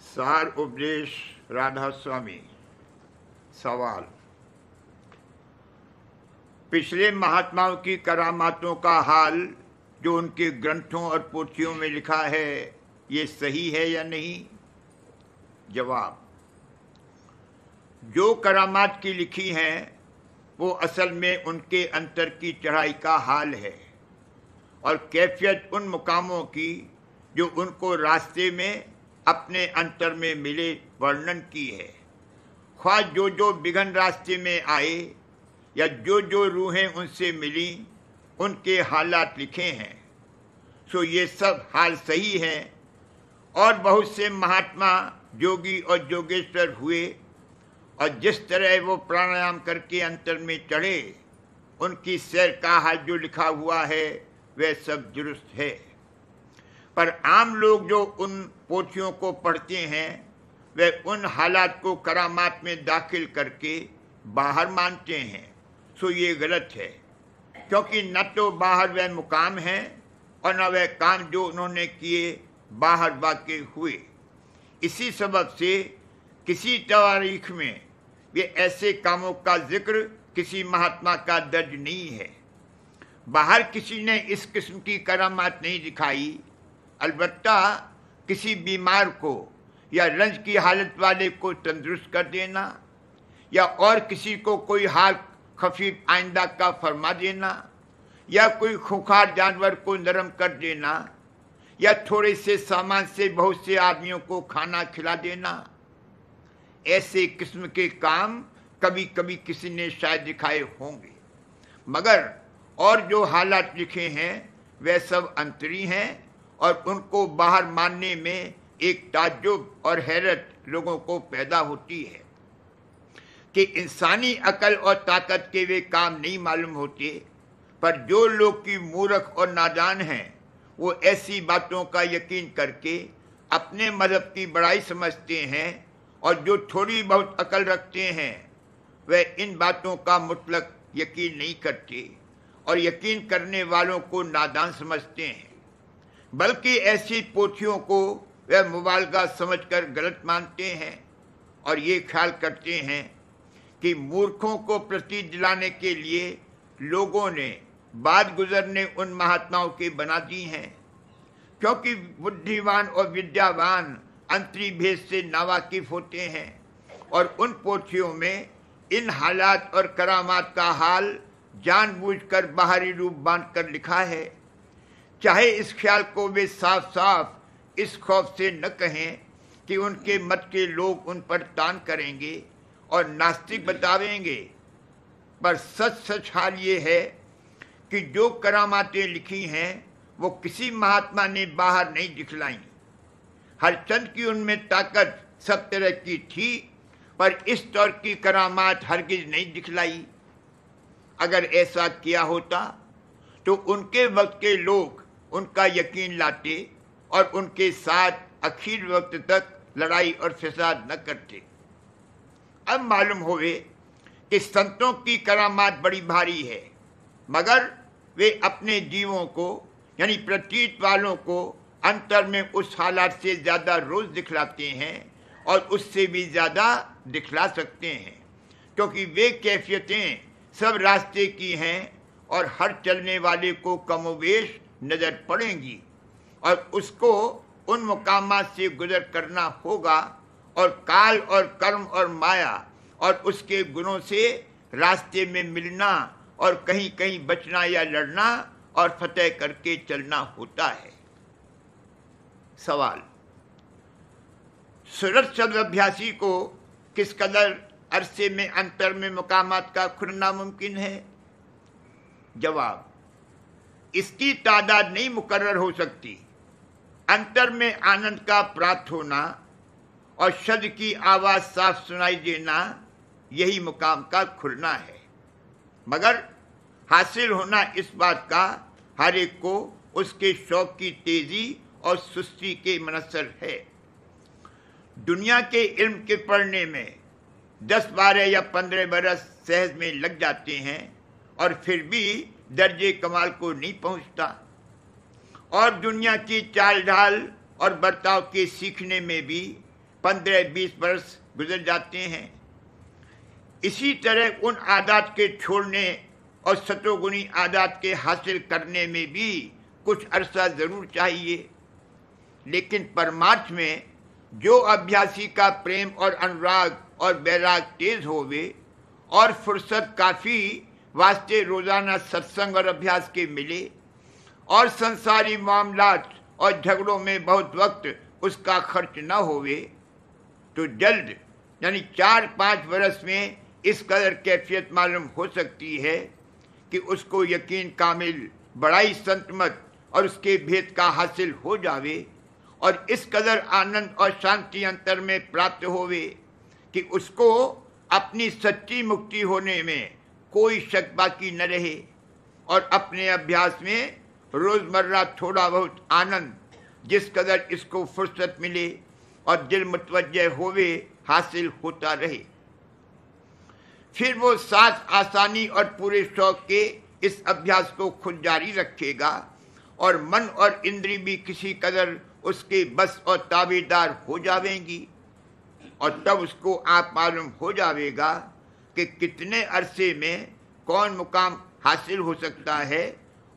सार उपदेश राधा स्वामी। सवाल: पिछले महात्माओं की करामातों का हाल जो उनके ग्रंथों और पोथियों में लिखा है, ये सही है या नहीं? जवाब: जो करामात की लिखी हैं वो असल में उनके अंतर की चढ़ाई का हाल है और कैफियत उन मुकामों की जो उनको रास्ते में अपने अंतर में मिले वर्णन की है। ख्वाह जो जो बिघन रास्ते में आए या जो जो रूहें उनसे मिली, उनके हालात लिखे हैं। सो ये सब हाल सही है और बहुत से महात्मा जोगी और जोगेश्वर हुए और जिस तरह वो प्राणायाम करके अंतर में चढ़े, उनकी सैर का हाल जो लिखा हुआ है वह सब दुरुस्त है। पर आम लोग जो उन पोथियों को पढ़ते हैं वे उन हालात को करामात में दाखिल करके बाहर मानते हैं। सो ये गलत है, क्योंकि न तो बाहर वह मुकाम है और न वह काम जो उन्होंने किए बाहर वाक़ई हुए। इसी सबब से किसी तारीख में वे ऐसे कामों का जिक्र किसी महात्मा का दर्ज नहीं है। बाहर किसी ने इस किस्म की करामात नहीं दिखाई। अलबत्ता किसी बीमार को या रंज की हालत वाले को तंदुरुस्त कर देना, या और किसी को कोई हाल खफीफ आइंदा का फरमा देना, या कोई खूंखार जानवर को नरम कर देना, या थोड़े से सामान से बहुत से आदमियों को खाना खिला देना, ऐसे किस्म के काम कभी कभी किसी ने शायद दिखाए होंगे। मगर और जो हालात लिखे हैं वे सब अंतरी हैं और उनको बाहर मानने में एक ताज्जुब और हैरत लोगों को पैदा होती है कि इंसानी अकल और ताकत के वे काम नहीं मालूम होते। पर जो लोग की मूर्ख और नादान हैं वो ऐसी बातों का यकीन करके अपने मजहब की बड़ाई समझते हैं, और जो थोड़ी बहुत अकल रखते हैं वे इन बातों का मुतलक यकीन नहीं करते और यकीन करने वालों को नादान समझते हैं, बल्कि ऐसी पोथियों को वे मुबालगा समझकर गलत मानते हैं और ये ख्याल करते हैं कि मूर्खों को प्रति दिलाने के लिए लोगों ने बाद गुजरने उन महात्माओं के बना दी हैं, क्योंकि बुद्धिमान और विद्यावान अंतरी भेद से नावाकिफ होते हैं और उन पोथियों में इन हालात और करामात का हाल जानबूझकर बाहरी रूप बांधकर लिखा है। चाहे इस ख्याल को वे साफ साफ इस खौफ से न कहें कि उनके मत के लोग उन पर तान करेंगे और नास्तिक बतावेंगे, पर सच सच हाल ये है कि जो करामातें लिखी हैं वो किसी महात्मा ने बाहर नहीं दिखलाई। हरचंद की उनमें ताकत सब तरह की थी, पर इस तौर की करामात हरगिज नहीं दिखलाई। अगर ऐसा किया होता तो उनके वक्त के लोग उनका यकीन लाते और उनके साथ आखिर वक्त तक लड़ाई और फसाद न करते। अब मालूम होवे कि संतों की करामात बड़ी भारी है, मगर वे अपने जीवों को यानी प्रतीत वालों को अंतर में उस हालात से ज़्यादा रोज दिखलाते हैं और उससे भी ज़्यादा दिखला सकते हैं, क्योंकि वे कैफियतें सब रास्ते की हैं और हर चलने वाले को कमोवेश नजर पड़ेंगी और उसको उन मुकामात से गुजर करना होगा और काल और कर्म और माया और उसके गुणों से रास्ते में मिलना और कहीं कहीं बचना या लड़ना और फतेह करके चलना होता है। सवाल: सूरत सदअभ्यासी को किस कदर अरसे में अंतर में मुकामात का खुलना मुमकिन है? जवाब: इसकी तादाद नहीं मुकर्रर हो सकती। अंतर में आनंद का प्राप्त होना और शब्द की आवाज साफ सुनाई देना, यही मुकाम का खुलना है। मगर हासिल होना इस बात का हर एक को उसके शौक की तेजी और सुस्ती के मनसर है। दुनिया के इल्म के पढ़ने में 10, 12 या 15 बरस सहज में लग जाते हैं और फिर भी दर्जे कमाल को नहीं पहुंचता, और दुनिया की चाल ढाल और बर्ताव के सीखने में भी 15-20 वर्ष गुजर जाते हैं। इसी तरह उन आदत के छोड़ने और सतोगुणी आदत के हासिल करने में भी कुछ अरसा जरूर चाहिए, लेकिन परमार्थ में जो अभ्यासी का प्रेम और अनुराग और वैराग तेज होवे और फुर्सत काफी वास्ते रोजाना सत्संग और अभ्यास के मिले और संसारी मामलात और झगड़ों में बहुत वक्त उसका खर्च न होवे, तो जल्द यानी 4-5 वर्ष में इस कदर कैफियत मालूम हो सकती है कि उसको यकीन कामिल बड़ाई संतमत और उसके भेद का हासिल हो जावे और इस कदर आनंद और शांति अंतर में प्राप्त होवे कि उसको अपनी सच्ची मुक्ति होने में कोई शक बाकी न रहे और अपने अभ्यास में रोजमर्रा थोड़ा बहुत आनंद जिस कदर इसको फुर्सत मिले और दिल मुतवज्जह होवे हासिल होता रहे। फिर वो साथ आसानी और पूरे शौक के इस अभ्यास को खुद जारी रखेगा और मन और इंद्री भी किसी कदर उसके बस और ताबेदार हो जावेंगी और तब उसको आप मालूम हो जावेगा कि कितने अरसे में कौन मुकाम हासिल हो सकता है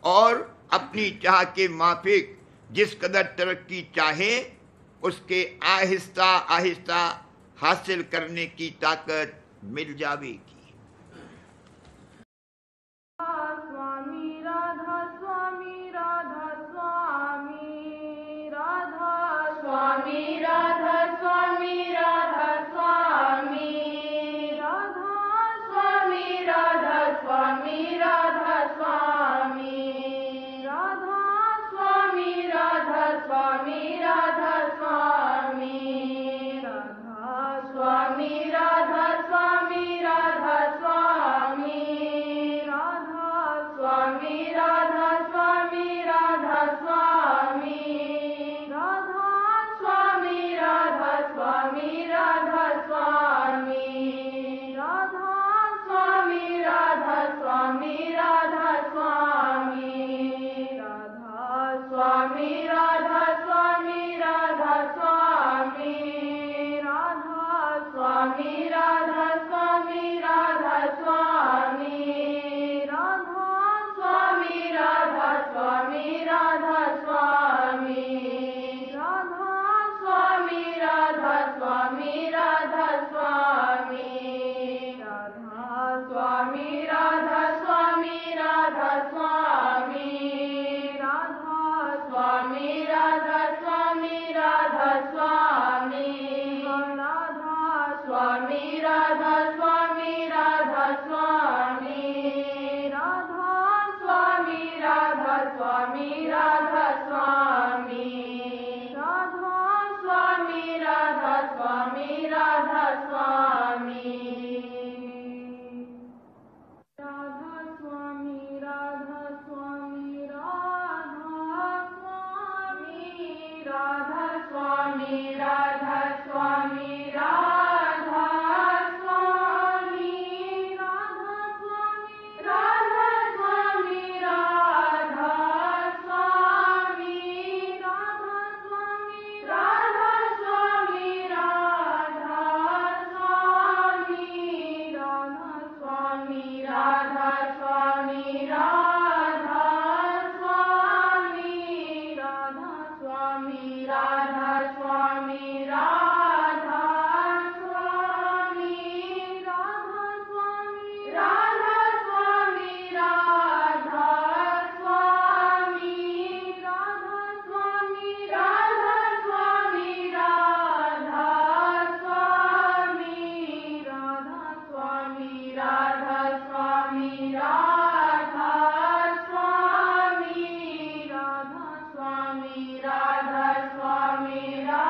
और अपनी चाह के माफिक जिस कदर तरक्की चाहे उसके आहिस्ता आहिस्ता हासिल करने की ताकत मिल जावेगी। Radha Swami Radha